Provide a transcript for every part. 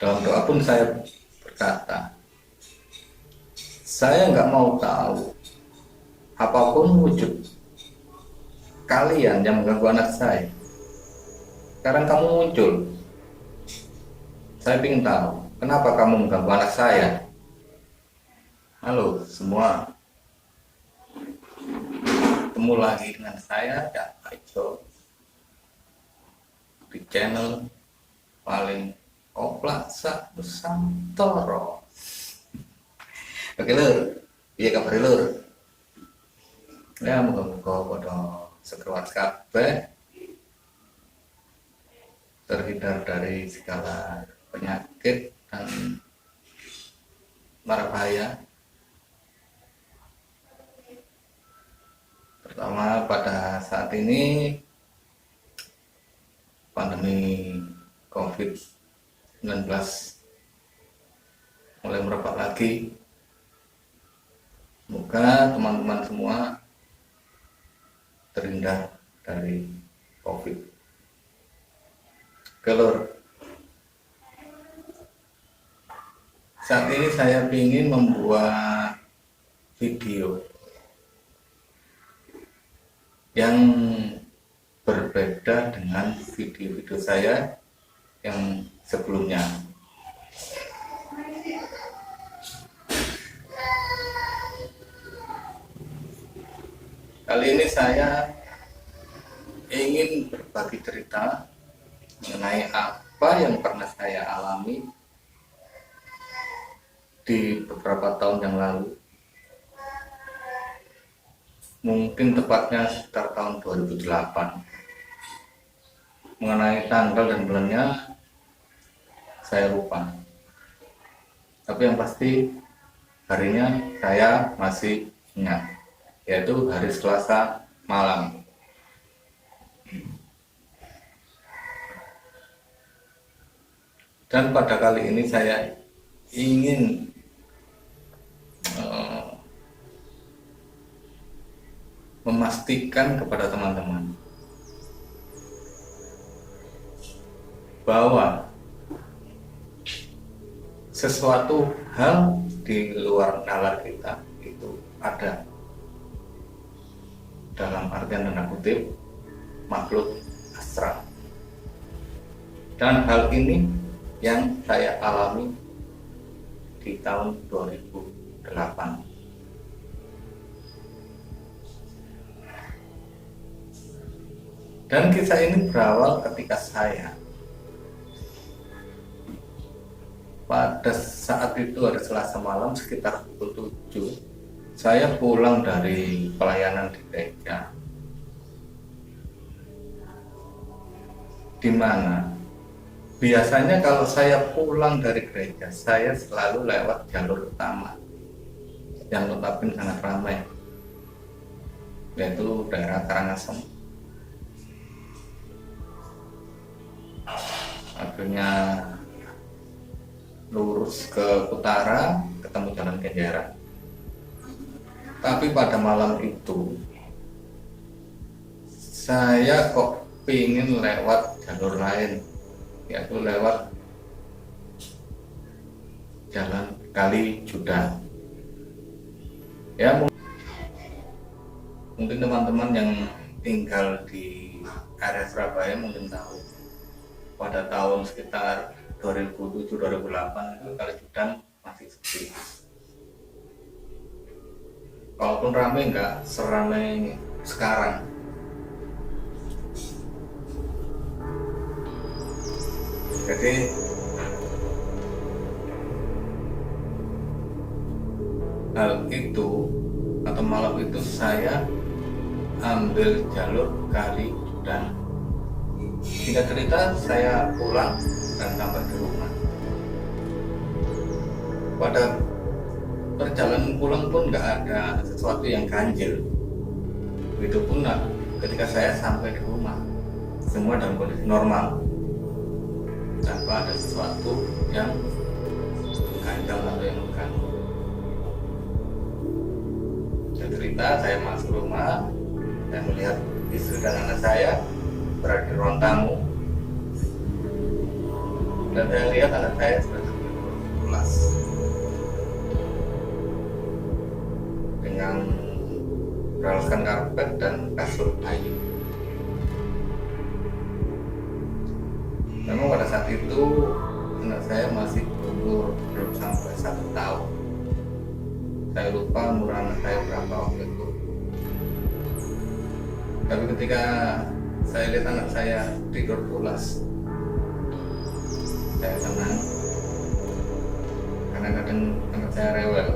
Dalam doa pun saya berkata, saya nggak mau tahu apapun wujud kalian yang mengganggu anak saya. Sekarang kamu muncul, saya ingin tahu kenapa kamu mengganggu anak saya. Halo semua, ketemu lagi dengan saya Cak Aijo di channel paling oplak sak Nusantara. Oke lur, iya kabar lur. Ya moga-moga pada sekeluarga kabeh terhindar dari segala penyakit dan mara bahaya. Pertama pada saat ini pandemi COVID-19 mulai merebak lagi. Semoga teman-teman semua terhindar dari COVID. Kelur, saat ini saya ingin membuat video yang berbeda dengan video-video saya yang sebelumnya. Kali ini saya ingin berbagi cerita mengenai apa yang pernah saya alami di beberapa tahun yang lalu. Mungkin tepatnya sekitar tahun 2008. Mengenai tanggal dan bulannya saya lupa. Tapi yang pasti harinya saya masih ingat, yaitu hari Selasa malam. Dan pada kali ini saya ingin memastikan kepada teman-teman bahwa sesuatu hal di luar nalar kita itu ada, dalam artian tanda kutip, makhluk astral. Dan hal ini yang saya alami di tahun 2008. Dan kisah ini berawal ketika saya pada saat itu hari Selasa malam sekitar pukul 7 saya pulang dari pelayanan di gereja, di mana biasanya kalau saya pulang dari gereja saya selalu lewat jalur utama yang notabene sangat ramai, yaitu daerah Karangasem. Akhirnya lurus ke utara ketemu Jalan Kenjeran. Tapi pada malam itu saya kok pingin lewat jalur lain, yaitu lewat Jalan Kali Judan. Ya mungkin teman-teman yang tinggal di area Surabaya mungkin tahu, pada tahun sekitar 2007-2008 itu Kali Judan masih sepi. Kalaupun ramai nggak seramai sekarang. Jadi hal itu atau malam itu saya ambil jalur Kali Judan. Singkat cerita saya pulang dan sampai di rumah. Pada perjalanan pulang pun nggak ada sesuatu yang ganjil. Begitupun ketika saya sampai di rumah, semua dalam kondisi normal, tanpa ada sesuatu yang ganjal atau yang mengganggu. Cerita saya masuk rumah, saya melihat istri dan anak saya berada di ruang tamu. dan saya lihat anak saya sudah pulas dengan beralaskan karpet dan kasur kayu. Memang pada saat itu anak saya masih umur belum sampai 1 tahun. Saya lupa umur anak saya berapa waktu itu. Tapi ketika saya lihat anak saya tidur pulas, saya senang. Karena kadang anak saya rewel.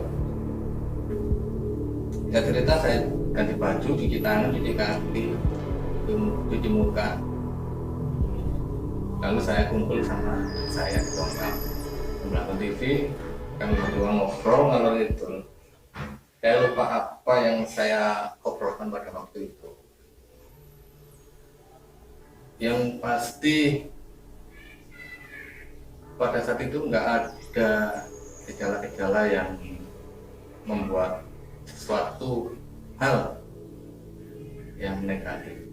Ya cerita, saya ganti baju, cuci tangan, cuci kaki, cuci muka. Lalu saya kumpul sama saya di ruang belakang TV, kami berdua ngobrol ngalor itu. Saya lupa apa yang saya obrolkan pada waktu itu. Yang pasti pada saat itu nggak ada gejala-gejala yang membuat sesuatu hal yang negatif.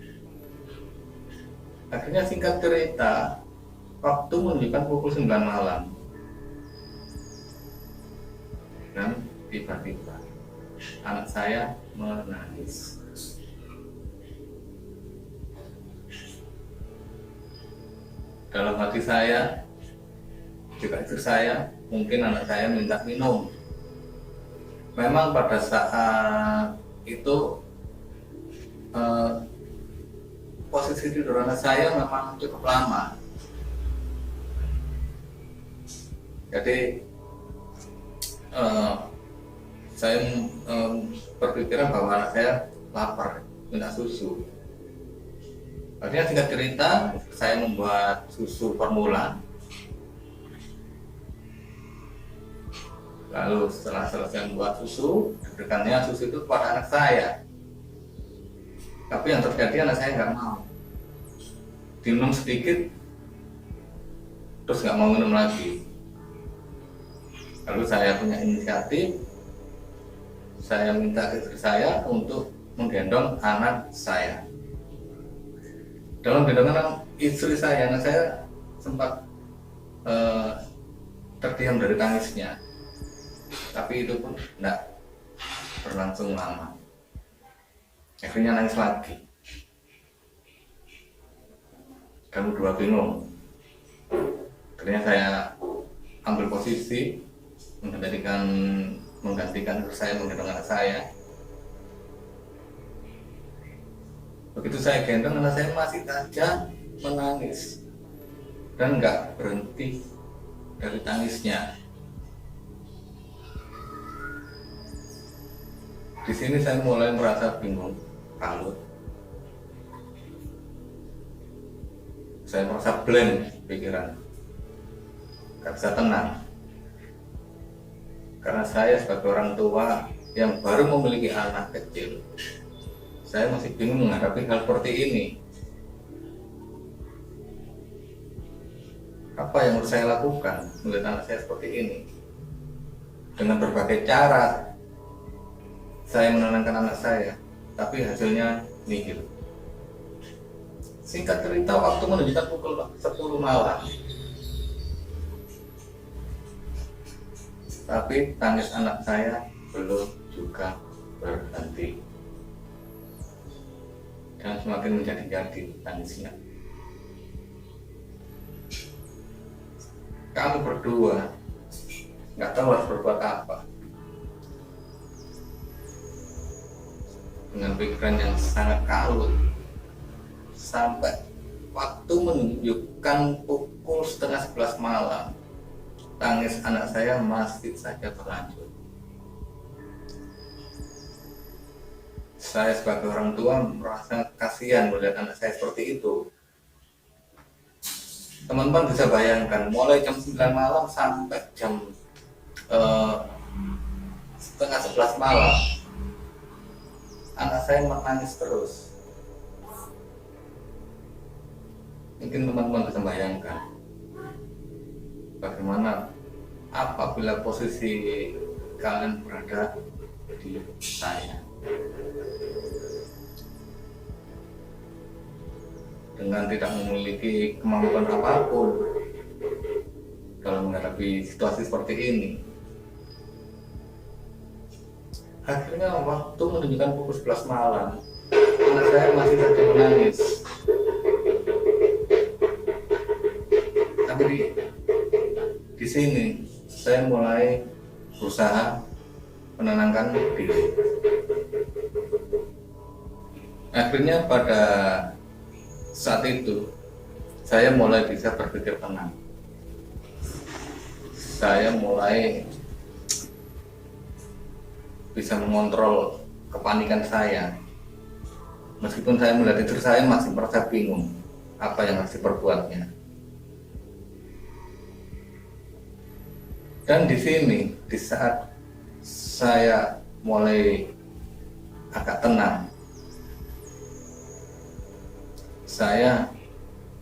Akhirnya singkat cerita, waktu menunjukkan pukul 9 malam dan tiba-tiba anak saya menangis. Dalam hati saya, juga itu saya, mungkin anak saya minta minum. Memang pada saat itu posisi tidur anak saya memang cukup lama. Jadi saya berpikiran bahwa anak saya lapar, minta susu. Akhirnya singkat cerita, saya membuat susu formula. Lalu setelah selesai membuat susu, diberikannya susu itu kepada anak saya. Tapi yang terjadi anak saya nggak mau. Diminum sedikit, terus nggak mau minum lagi. Lalu saya punya inisiatif, saya minta istri saya untuk menggendong anak saya. Dalam gendongan istri saya, anak saya sempat terdiam dari tangisnya. Tapi itu pun tidak berlangsung lama. Akhirnya nangis lagi. Kami berdua bingung. Akhirnya saya ambil posisi menggantikan saya menggendong anak saya. Begitu saya gendong, anak saya masih saja menangis dan nggak berhenti dari tangisnya. Di sini saya mulai merasa bingung, kalut. Saya merasa blank pikiran, nggak bisa tenang. Karena saya sebagai orang tua yang baru memiliki anak kecil, saya masih bingung menghadapi hal seperti ini. Apa yang harus saya lakukan melihat anak saya seperti ini? Dengan berbagai cara saya menenangkan anak saya, tapi hasilnya nihil. Singkat cerita, waktu menunjukkan pukul 10 malam. Tapi tangis anak saya belum juga berhenti. Dan semakin menjadi-jadi tangisnya. Kami berdua nggak tahu harus berbuat apa. Dengan pikiran yang sangat kalut, sampai waktu menunjukkan pukul 10:30 malam, tangis anak saya masih saja berlanjut. Saya sebagai orang tua merasa kasihan melihat anak saya seperti itu. Teman-teman bisa bayangkan, mulai jam 9 malam sampai jam 10:30 malam, anak saya menangis terus. Mungkin teman-teman bisa bayangkan bagaimana apabila posisi kalian berada di saya. Dengan tidak memiliki kemampuan apapun, menghadapi situasi seperti ini. Akhirnya waktu menunjukkan pukul 11 malam, anak saya masih saja menangis. Tapi di sini saya mulai berusaha menenangkan diri. Akhirnya pada saat itu saya mulai bisa berpikir tenang. Saya mulai bisa mengontrol kepanikan saya. Meskipun saya melihat diri saya masih merasa bingung apa yang harus diperbuatnya. Dan di sini, di saat saya mulai agak tenang, saya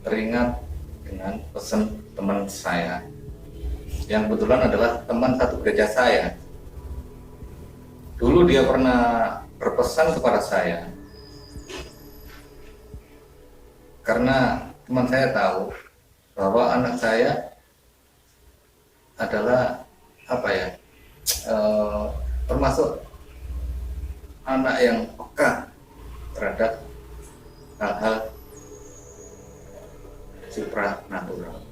teringat dengan pesan teman saya yang kebetulan adalah teman satu gereja saya. Dulu dia pernah berpesan kepada saya karena teman saya tahu bahwa anak saya adalah termasuk anak yang peka terhadap hal-hal supranatural.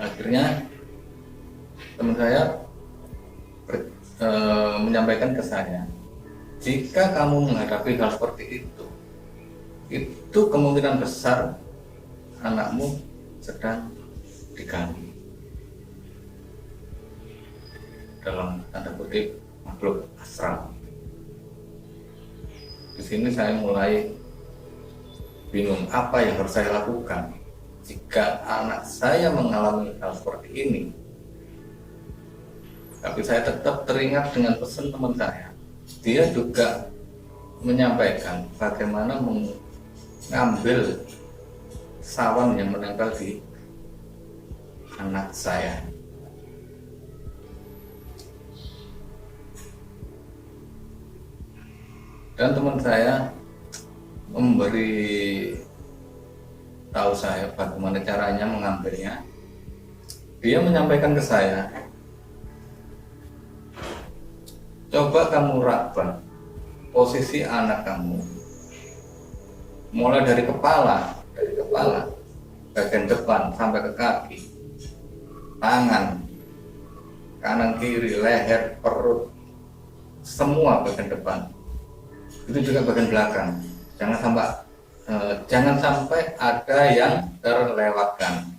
Akhirnya teman saya menyampaikan ke saya, jika kamu menghadapi hal seperti itu kemungkinan besar anakmu sedang diganggu, dalam tanda kutip makhluk astral. Di sini saya mulai bingung apa yang harus saya lakukan jika anak saya mengalami hal seperti ini. Tapi saya tetap teringat dengan pesan teman saya. Dia juga menyampaikan bagaimana mengambil sawan yang menempel di anak saya. Dan teman saya memberi tahu saya bagaimana caranya mengambilnya. Dia menyampaikan ke saya, coba kamu raba posisi anak kamu, mulai dari kepala, bagian depan sampai ke kaki, tangan, kanan kiri, leher, perut, semua bagian depan. Itu juga bagian belakang. Jangan sampai ada yang terlewatkan.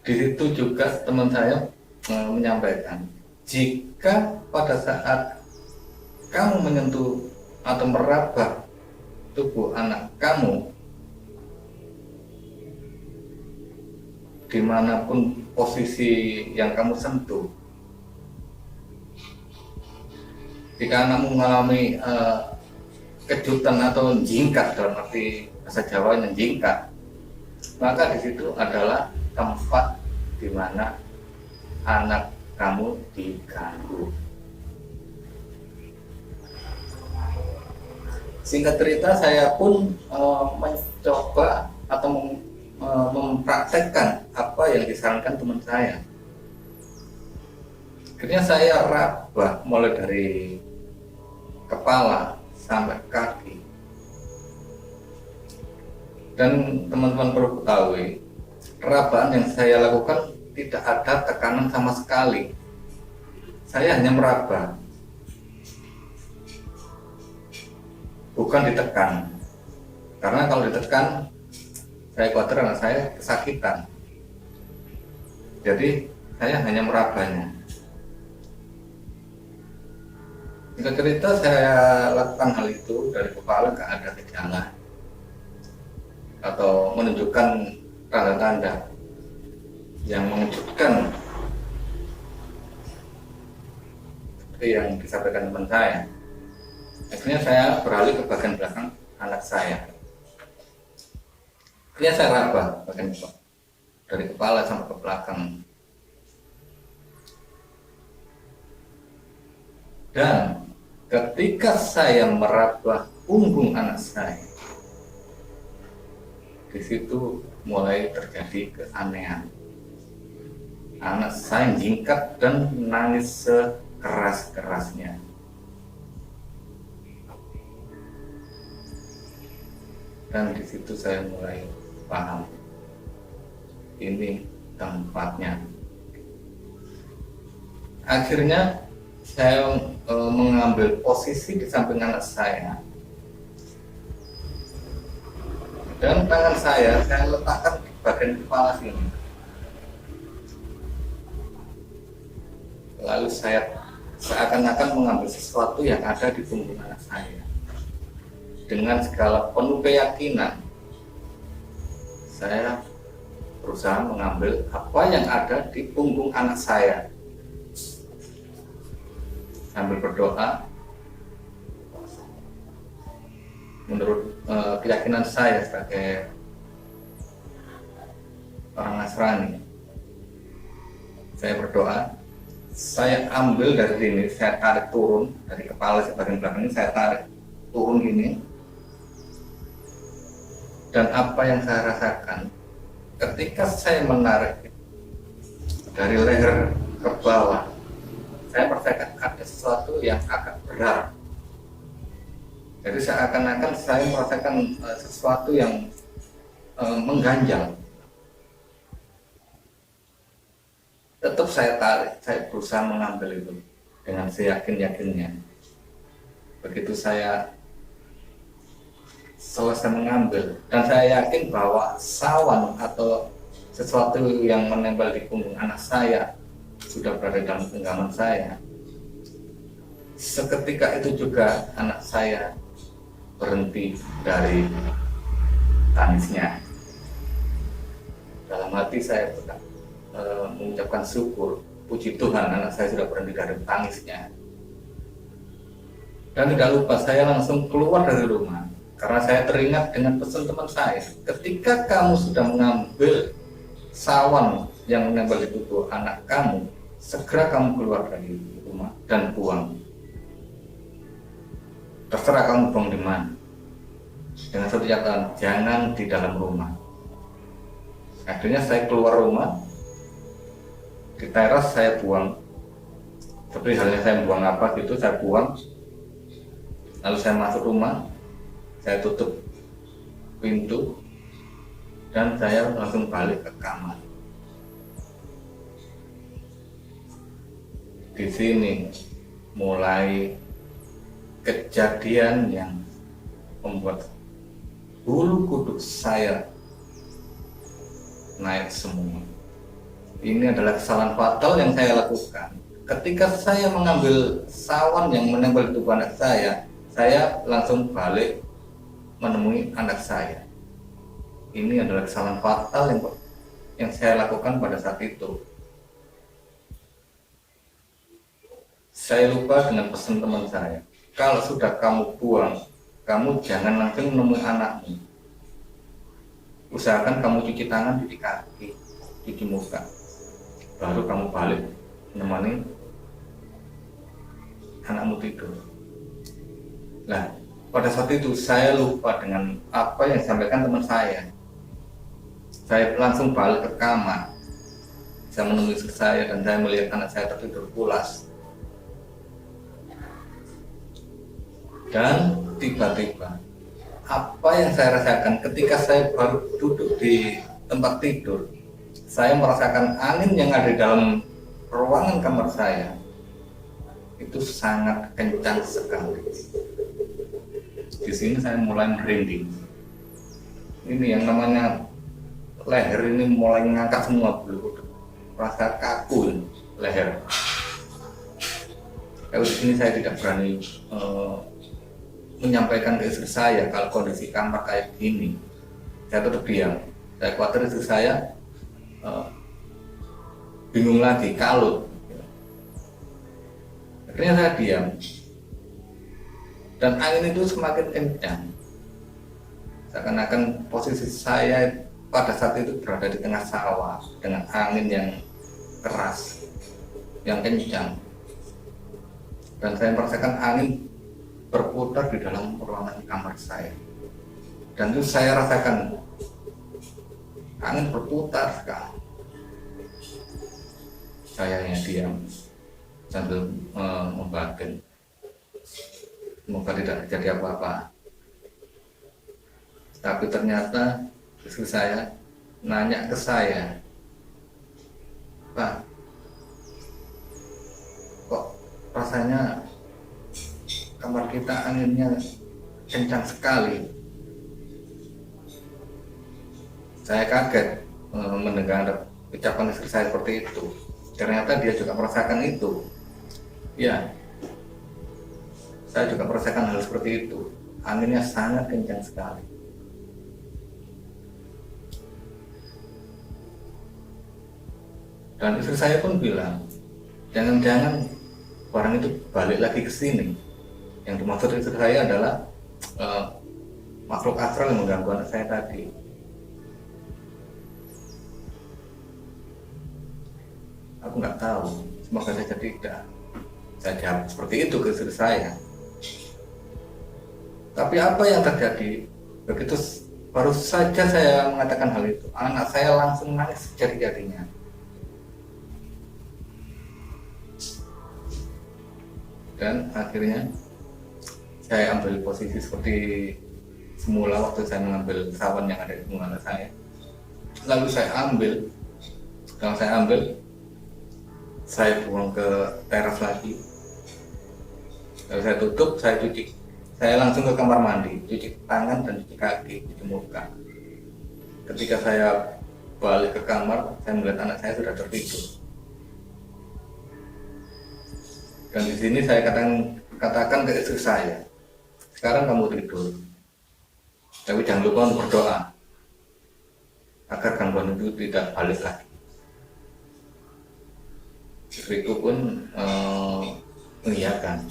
Di situ juga teman saya menyampaikan, jika pada saat kamu menyentuh atau meraba tubuh anak kamu, dimanapun posisi yang kamu sentuh, jika anakmu mengalami kejutan atau jingkat, dalam arti bahasa Jawa jingkat, maka di situ adalah tempat di mana anak kamu diganggu. Singkat cerita, saya pun mencoba atau mempraktekkan apa yang disarankan teman saya. Akhirnya saya raba mulai dari kepala sampai kaki. Dan teman-teman perlu ketahui, rabaan yang saya lakukan tidak ada tekanan sama sekali. Saya hanya meraba, bukan ditekan. Karena kalau ditekan, saya khawatir anak saya kesakitan. Jadi saya hanya merabanya. Singkat cerita, saya lakukan hal itu dari kepala ke ada gejala atau menunjukkan tanda-tanda yang mengejutkan seperti yang disampaikan teman saya. Akhirnya saya beralih ke bagian belakang anak saya. Akhirnya saya raba bagian dari kepala sampai ke belakang. Dan ketika saya meraba punggung anak saya. Di situ mulai terjadi keanehan. Anak saya jingkat dan nangis sekeras-kerasnya. Dan di situ saya mulai paham, ini tempatnya. Akhirnya saya mengambil posisi di samping anak saya, dan tangan saya letakkan di bagian kepala sini. Lalu saya seakan-akan mengambil sesuatu yang ada di punggung anak saya. Dengan segala penuh keyakinan, saya berusaha mengambil apa yang ada di punggung anak saya. Sambil berdoa, menurut keyakinan saya sebagai orang Nasrani, saya berdoa, saya ambil dari sini, saya tarik turun dari kepala bagian belakang ini, saya tarik turun ini. Dan apa yang saya rasakan ketika saya menarik dari leher ke bawah, saya merasakan ada sesuatu yang agak berat. Jadi seakan-akan saya merasakan sesuatu yang mengganjal. Tetap saya tarik, saya berusaha mengambil itu dengan seyakin-yakinnya. Begitu saya selesai mengambil, dan saya yakin bahwa sawan atau sesuatu yang menempel di punggung anak saya sudah berada dalam genggaman saya. Seketika itu juga anak saya berhenti dari tangisnya. Dalam hati saya mengucapkan syukur, puji Tuhan, anak saya sudah berhenti dari tangisnya. Dan tidak lupa, saya langsung keluar dari rumah karena saya teringat dengan pesan teman saya, ketika kamu sudah mengambil sawan yang menempel di tubuh anak kamu, segera kamu keluar dari rumah dan buang. Terserah kamu buang di mana. Dengan satu catatan, jangan di dalam rumah. Akhirnya saya keluar rumah, di teras saya buang. Seperti halnya saya buang apa gitu, saya buang. Lalu saya masuk rumah, saya tutup pintu, dan saya langsung balik ke kamar. Di sini mulai kejadian yang membuat bulu kuduk saya naik semua. Ini adalah kesalahan fatal yang saya lakukan. Ketika saya mengambil sawan yang menempel di tubuh anak saya langsung balik menemui anak saya. Ini adalah kesalahan fatal yang saya lakukan pada saat itu. Saya lupa dengan pesan teman saya, kalau sudah kamu buang, kamu jangan langsung menemui anakmu. Usahakan kamu cuci tangan, cuci kaki, cuci muka, baru kamu balik menemani anakmu tidur. Nah, pada saat itu saya lupa dengan apa yang disampaikan teman saya. Saya langsung balik ke kamar. Saya menemui istri saya dan saya melihat anak saya tertidur pulas. Dan tiba-tiba apa yang saya rasakan ketika saya baru duduk di tempat tidur, saya merasakan angin yang ada di dalam ruangan kamar saya itu sangat kencang sekali. Di sini saya mulai merinding. Ini yang namanya leher ini mulai ngangkat semua bulu kuduk, rasa kaku leher. Kalau di sini saya tidak berani menyampaikan ke istri saya kalau kondisi kamar kayak gini. Saya tetap diam. Saya khawatir istri saya bingung lagi, kalut. Akhirnya saya diam. Dan angin itu semakin kencang. Seakan-akan posisi saya pada saat itu berada di tengah sawah dengan angin yang keras, yang kencang. Dan saya merasakan angin berputar di dalam ruangan kamar saya. Dan itu saya rasakan angin berputar sekali. Saya yang diam sambil membatin, semoga tidak terjadi apa-apa. Tapi ternyata istri saya nanya ke saya, "Pak, kok rasanya kamar kita anginnya kencang sekali?" Saya kaget mendengar ucapan istri saya seperti itu. Ternyata dia juga merasakan itu. Ya, saya juga merasakan hal seperti itu. Anginnya sangat kencang sekali. Dan istri saya pun bilang, jangan-jangan barang itu balik lagi ke sini. Yang dimaksud istri saya adalah makhluk astral yang mengganggu anak saya tadi. Aku nggak tahu, semoga saja tidak. Saya jawab seperti itu ke istri saya. Tapi apa yang terjadi? Begitu baru saja saya mengatakan hal itu, anak saya langsung nangis sejadi-jadinya. Dan akhirnya saya ambil posisi seperti semula waktu saya mengambil sawan yang ada di punggung anak saya. Lalu saya buang ke teras lagi. Lalu saya tutup, saya cuci. Saya langsung ke kamar mandi, cuci tangan dan cuci kaki, cuci muka. Ketika saya balik ke kamar, saya melihat anak saya sudah tertidur. Dan di sini saya katakan ke istri saya, sekarang kamu tidur, tapi jangan lupa untuk berdoa agar gangguan itu tidak balik lagi. Istriku pun mengiyakan,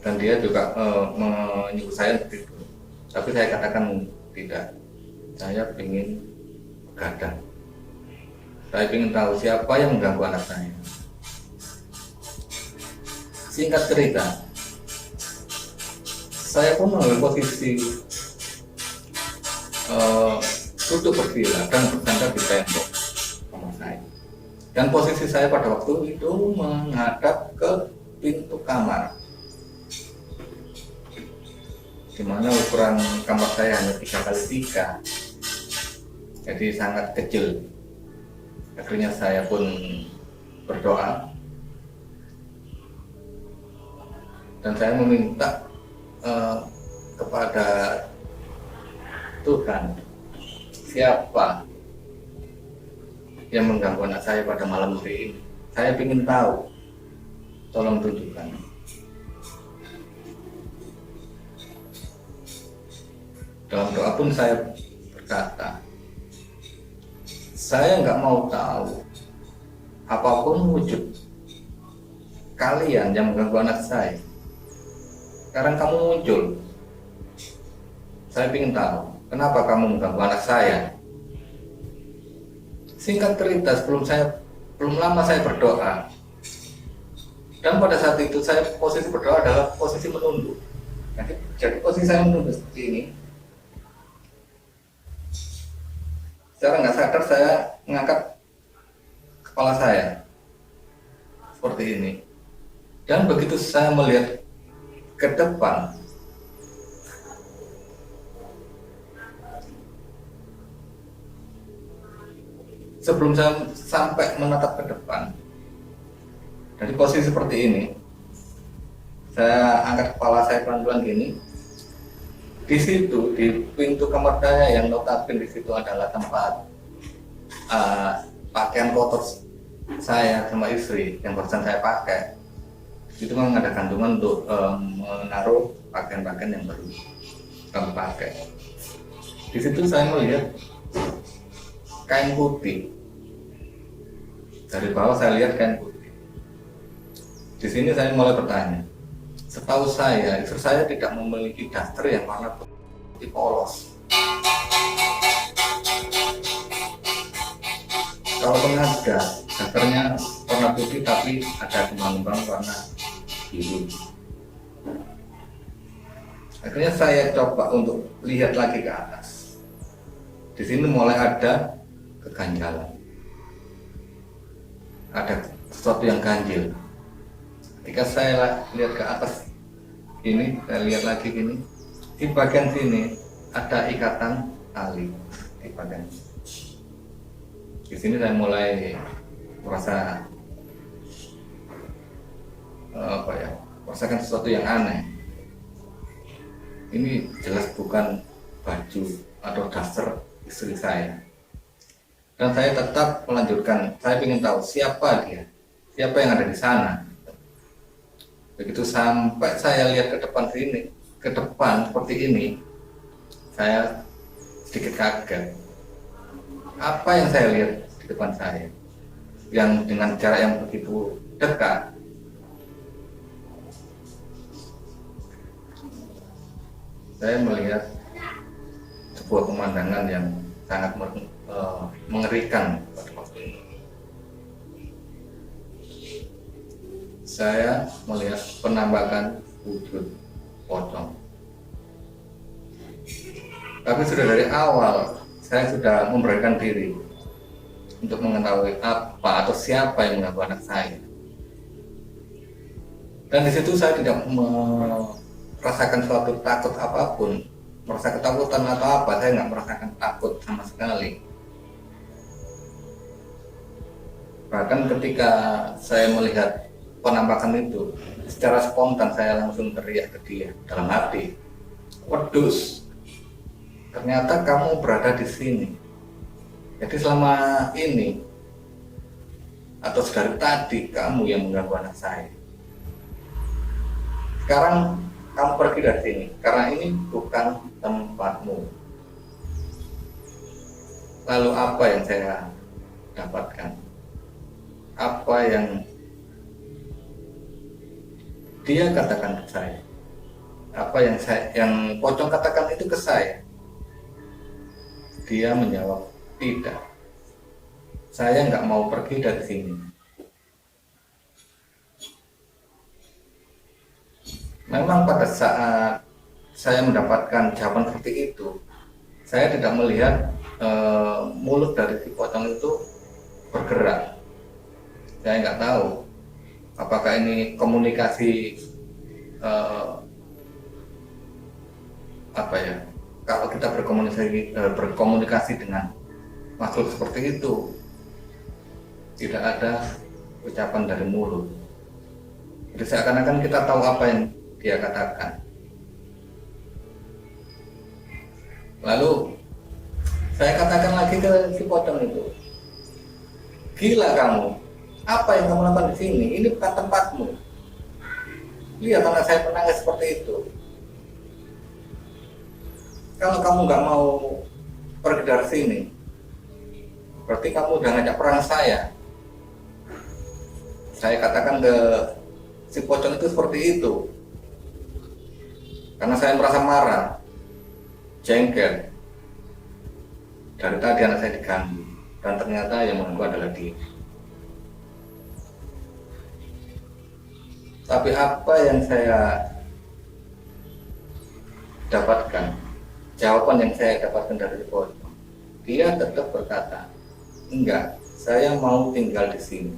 dan dia juga menyuruh saya untuk tidur. Tapi saya katakan tidak, saya ingin begadang. Saya ingin tahu siapa yang mengganggu anak saya. Singkat cerita, saya pun mengambil posisi duduk bersila dan bersandar di tembok kamar saya. Dan posisi saya pada waktu itu menghadap ke pintu kamar, di mana ukuran kamar saya hanya 3x3, jadi sangat kecil. Akhirnya saya pun berdoa dan saya meminta kepada Tuhan, siapa yang mengganggu anak saya pada malam hari ini. Saya ingin tahu, tolong tunjukkan. Dalam doa pun saya berkata, saya nggak mau tahu apapun wujud kalian yang mengganggu anak saya. Sekarang kamu muncul, saya ingin tahu kenapa kamu mengganggu anak saya. Singkat cerita, belum lama saya berdoa, dan pada saat itu saya posisi berdoa adalah posisi menunduk. Jadi posisi saya menunduk seperti ini. Secara nggak sadar saya mengangkat kepala saya seperti ini, dan begitu saya melihat ke depan, sebelum saya sampai menatap ke depan, dari posisi seperti ini, saya angkat kepala saya pelan-pelan gini. Di situ, di pintu kamar saya yang notabene di situ adalah tempat pakaian kotor saya sama istri yang barusan saya pakai. Itu memang ada gantungan untuk menaruh pakaian-pakaian yang baru kami pakai. Di situ saya melihat kain putih. Dari bawah saya lihat kain putih. Di sini saya mulai bertanya. Setahu saya, istri saya tidak memiliki daster yang warna putih polos. Kalaupun ada, dasternya warna putih tapi ada kembang-kembang warna biru. Akhirnya saya coba untuk lihat lagi ke atas. Di sini mulai ada keganjalan, ada sesuatu yang ganjil. Ketika saya lihat ke atas ini, saya lihat lagi ini, di bagian sini ada ikatan tali di bagian. Di sini saya mulai merasa merasakan sesuatu yang aneh. Ini jelas bukan baju atau daster istri saya. Dan saya tetap melanjutkan, saya ingin tahu siapa dia, siapa yang ada di sana. Begitu sampai saya lihat ke depan sini, ke depan seperti ini, saya sedikit kaget. Apa yang saya lihat di depan saya, yang dengan jarak yang begitu dekat, saya melihat sebuah pemandangan yang sangat mengerikan pada waktu ini. Saya melihat penampakan wujud pocong. Tapi sudah dari awal saya sudah memberanikan diri untuk mengetahui apa atau siapa yang mengganggu anak saya. Dan di situ saya tidak merasakan suatu takut apapun, merasa ketakutan atau apa, saya nggak merasakan takut sama sekali. Bahkan ketika saya melihat penampakan itu, secara spontan saya langsung teriak ke dia dalam hati, "Wedus, ternyata kamu berada di sini. Jadi selama ini atau dari tadi kamu yang mengganggu anak saya. Sekarang kamu pergi dari sini, karena ini bukan tempatmu." Lalu apa yang saya dapatkan? Apa yang dia katakan ke saya? Apa yang pocong katakan itu ke saya? Dia menjawab, "Tidak, saya nggak mau pergi dari sini." Memang pada saat saya mendapatkan jawaban seperti itu, saya tidak melihat mulut dari si pocong itu bergerak. Saya nggak tahu apakah ini komunikasi kalau kita berkomunikasi dengan makhluk seperti itu, tidak ada ucapan dari mulut. Jadi seakan-akan kita tahu apa yang dia katakan. Lalu saya katakan lagi ke si pocong itu, "Gila kamu, apa yang kamu lakukan di sini? Ini bukan tempatmu. Lihat anak saya menangis seperti itu. Kalau kamu nggak mau pergi dari sini, berarti kamu udah ngajak perang saya." Saya katakan ke si pocong itu seperti itu, karena saya merasa marah, jengkel. Dari tadi anak saya diganggu, dan ternyata yang mengganggu adalah dia. Tapi apa yang saya dapatkan, jawaban yang saya dapatkan dari pocong, dia tetap berkata, "Enggak, saya mau tinggal di sini."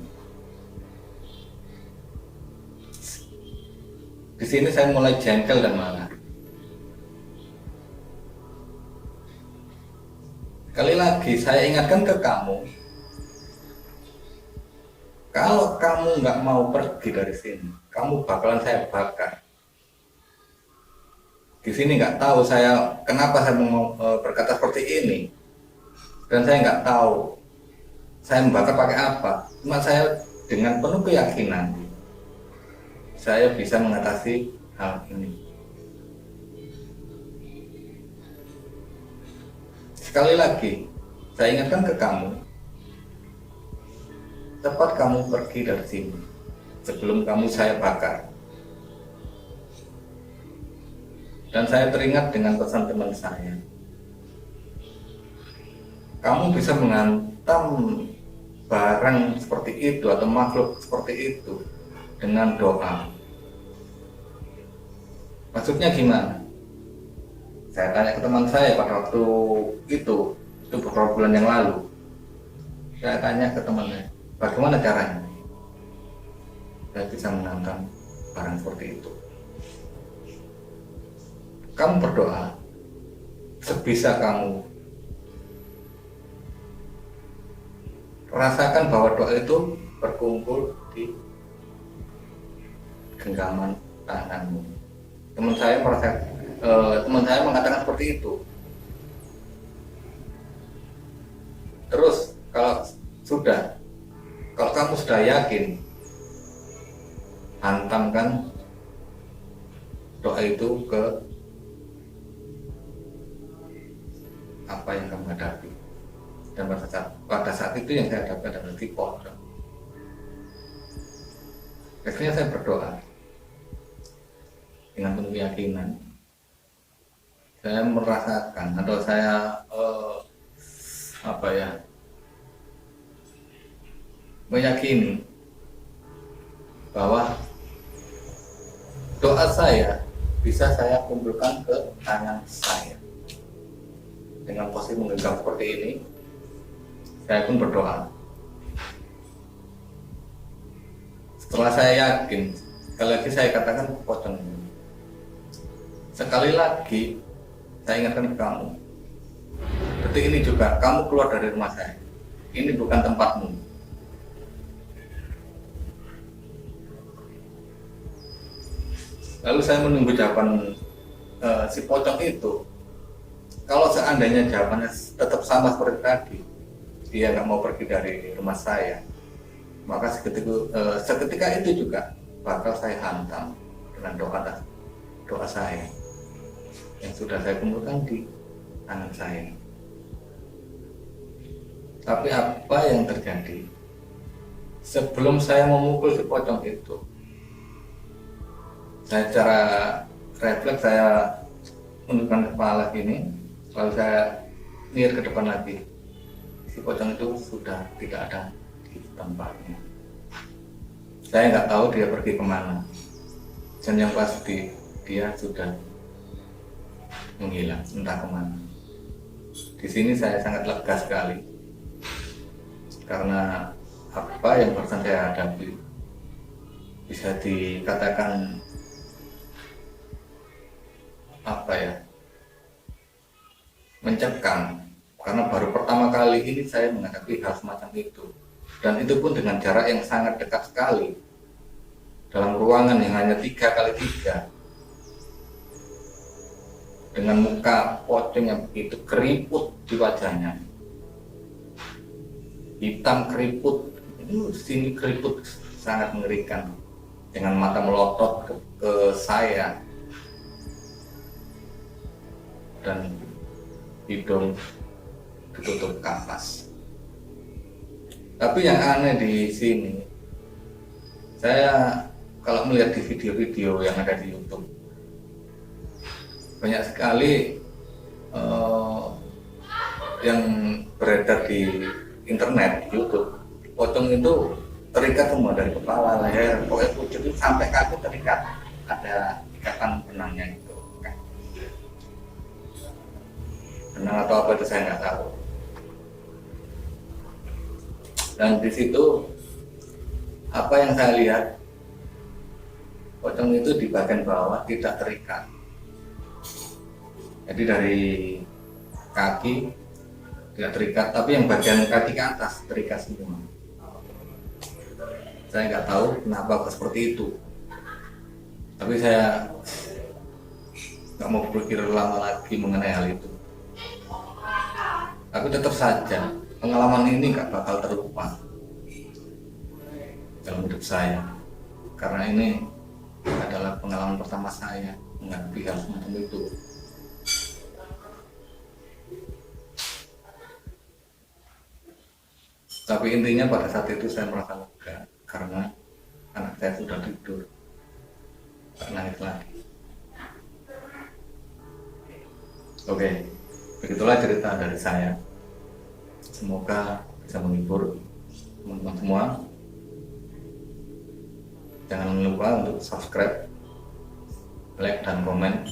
Di sini saya mulai jengkel dan marah. Sekali lagi saya ingatkan ke kamu, kalau kamu nggak mau pergi dari sini, kamu bakalan saya bakar. Di sini nggak tahu saya kenapa saya mau berkata seperti ini, dan saya nggak tahu saya membakar pakai apa. Cuma saya dengan penuh keyakinan saya bisa mengatasi hal ini. Sekali lagi, saya ingatkan ke kamu, cepat kamu pergi dari sini sebelum kamu saya bakar. Dan saya teringat dengan pesan teman saya, kamu bisa menghantam barang seperti itu atau makhluk seperti itu dengan doa. Maksudnya gimana? Saya tanya ke teman saya pada waktu itu beberapa bulan yang lalu. Saya tanya ke temannya, bagaimana caranya saya bisa menantang barang seperti itu. Kamu berdoa sebisa kamu, rasakan bahwa doa itu berkumpul di genggaman tanganmu. Teman saya mengatakan seperti itu. Terus kalau kamu sudah yakin, hantamkan doa itu ke apa yang kamu hadapi. Dan pada saat itu yang saya hadapi adalah di pojok. Akhirnya saya berdoa dengan penuh keyakinan. Saya merasakan atau saya meyakini bahwa doa saya bisa saya kumpulkan ke tangan saya. Dengan posisi menggenggam seperti ini, saya pun berdoa. Setelah saya yakin, sekali lagi saya katakan pocong ini. Sekali lagi saya ingatkan ke kamu, detik ini juga kamu keluar dari rumah saya. Ini bukan tempatmu. Lalu saya menunggu jawaban si pocong itu. Kalau seandainya jawabannya tetap sama seperti tadi, dia nggak mau pergi dari rumah saya, maka seketika itu juga bakal saya hantam dengan doa saya yang sudah saya kumpulkan di tangan saya. Tapi apa yang terjadi? Sebelum saya memukul si pocong itu, saya secara refleks saya menundukkan kepala gini, lalu saya lihat ke depan lagi. Si pocong itu sudah tidak ada di tempatnya. Saya nggak tahu dia pergi kemana. Dan yang pasti dia sudah menghilang entah kemana. Di sini saya sangat lega sekali karena apa yang barusan saya hadapi bisa dikatakan mencekam, karena baru pertama kali ini saya menghadapi hal semacam itu, dan itu pun dengan jarak yang sangat dekat sekali dalam ruangan yang hanya 3x3 dengan muka pocong yang begitu keriput di wajahnya, hitam keriput, itu sini keriput sangat mengerikan, dengan mata melotot ke saya dan hidung ditutup kapas. Tapi yang aneh di sini, saya kalau melihat di video-video yang ada di YouTube, banyak sekali yang beredar di internet, di YouTube, pocong itu terikat semua dari kepala, leher, pokoknya wujud itu sampai kaki terikat, ada ikatan benangnya itu. Benang atau apa itu saya nggak tahu. Dan di situ apa yang saya lihat, pocong itu di bagian bawah tidak terikat. Jadi dari kaki tidak terikat, tapi yang bagian kaki ke atas terikat semua. Saya nggak tahu kenapa seperti itu. Tapi saya nggak mau berpikir lama lagi mengenai hal itu. Tapi tetap saja pengalaman ini nggak bakal terlupa dalam hidup saya, karena ini adalah pengalaman pertama saya menghadapi hal semacam itu. Tapi intinya pada saat itu saya merasa lega karena anak saya sudah tidur, tak nangis lagi. Oke, begitulah cerita dari saya. Semoga bisa menghibur teman-teman semua. Jangan lupa untuk subscribe, like, dan komen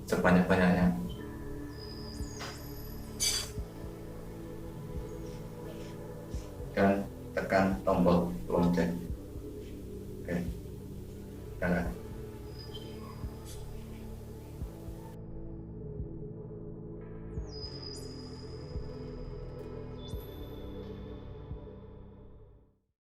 sebanyak-banyaknya. dan tekan tombol lonceng. Oke. Jangan.